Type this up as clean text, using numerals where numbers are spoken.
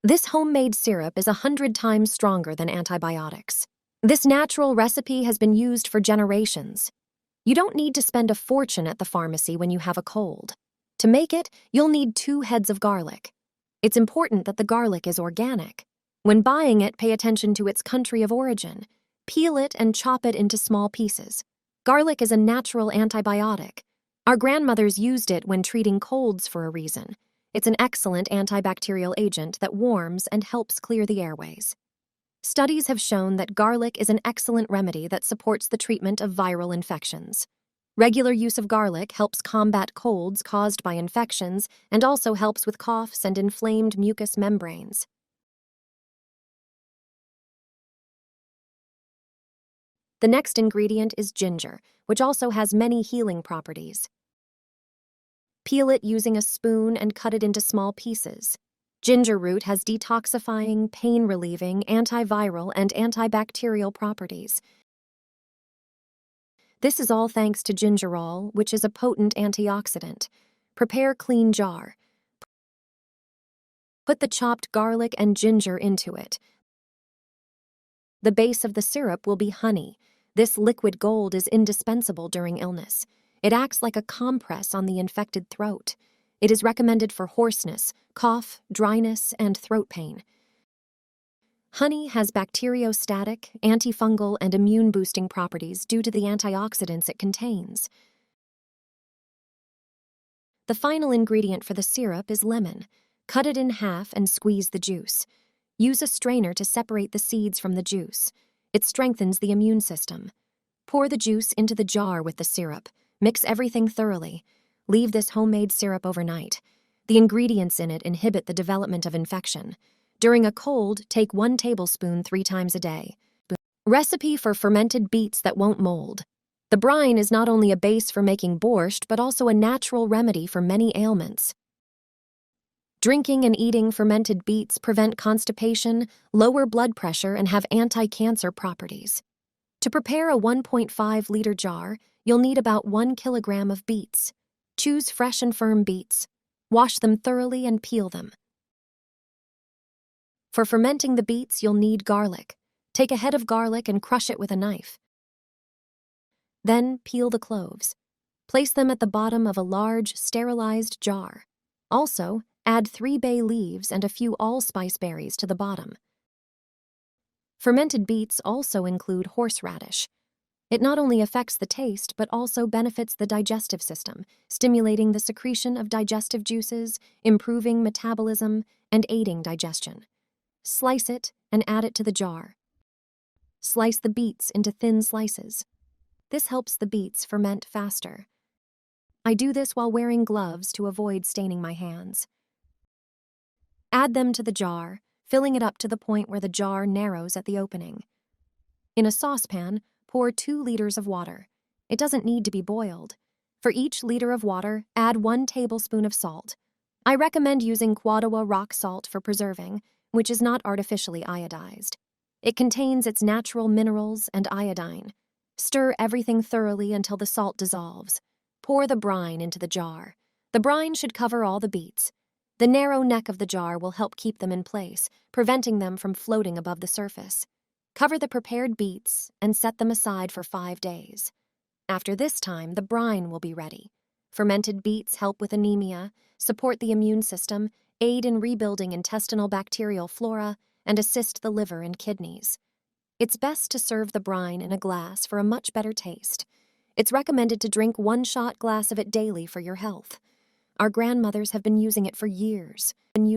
This homemade syrup is 100 times stronger than antibiotics. This natural recipe has been used for generations. You don't need to spend a fortune at the pharmacy when you have a cold. To make it, you'll need 2 heads of garlic. It's important that the garlic is organic. When buying it, pay attention to its country of origin. Peel it and chop it into small pieces. Garlic is a natural antibiotic. Our grandmothers used it when treating colds for a reason. It's an excellent antibacterial agent that warms and helps clear the airways. Studies have shown that garlic is an excellent remedy that supports the treatment of viral infections. Regular use of garlic helps combat colds caused by infections and also helps with coughs and inflamed mucous membranes. The next ingredient is ginger, which also has many healing properties. Peel it using a spoon and cut it into small pieces. Ginger root has detoxifying, pain-relieving, antiviral, and antibacterial properties. This is all thanks to gingerol, which is a potent antioxidant. Prepare clean jar. Put the chopped garlic and ginger into it. The base of the syrup will be honey. This liquid gold is indispensable during illness. It acts like a compress on the infected throat. It is recommended for hoarseness, cough, dryness, and throat pain. Honey has bacteriostatic, antifungal, and immune-boosting properties due to the antioxidants it contains. The final ingredient for the syrup is lemon. Cut it in half and squeeze the juice. Use a strainer to separate the seeds from the juice. It strengthens the immune system. Pour the juice into the jar with the syrup. Mix everything thoroughly. Leave this homemade syrup overnight. The ingredients in it inhibit the development of infection. During a cold, take 1 tablespoon 3 times a day. Recipe for fermented beets that won't mold. The brine is not only a base for making borscht, but also a natural remedy for many ailments. Drinking and eating fermented beets prevent constipation, lower blood pressure, and have anti-cancer properties. To prepare a 1.5-liter jar, you'll need about 1 kilogram of beets. Choose fresh and firm beets. Wash them thoroughly and peel them. For fermenting the beets, you'll need garlic. Take a head of garlic and crush it with a knife. Then peel the cloves. Place them at the bottom of a large, sterilized jar. Also, add 3 bay leaves and a few allspice berries to the bottom. Fermented beets also include horseradish. It not only affects the taste, but also benefits the digestive system, stimulating the secretion of digestive juices, improving metabolism, and aiding digestion. Slice it and add it to the jar. Slice the beets into thin slices. This helps the beets ferment faster. I do this while wearing gloves to avoid staining my hands. Add them to the jar, filling it up to the point where the jar narrows at the opening. In a saucepan, pour 2 liters of water. It doesn't need to be boiled. For each liter of water, add 1 tablespoon of salt. I recommend using Quadoa rock salt for preserving, which is not artificially iodized. It contains its natural minerals and iodine. Stir everything thoroughly until the salt dissolves. Pour the brine into the jar. The brine should cover all the beets. The narrow neck of the jar will help keep them in place, preventing them from floating above the surface. Cover the prepared beets and set them aside for 5 days. After this time, the brine will be ready. Fermented beets help with anemia, support the immune system, aid in rebuilding intestinal bacterial flora, and assist the liver and kidneys. It's best to serve the brine in a glass for a much better taste. It's recommended to drink 1 shot glass of it daily for your health. Our grandmothers have been using it for years.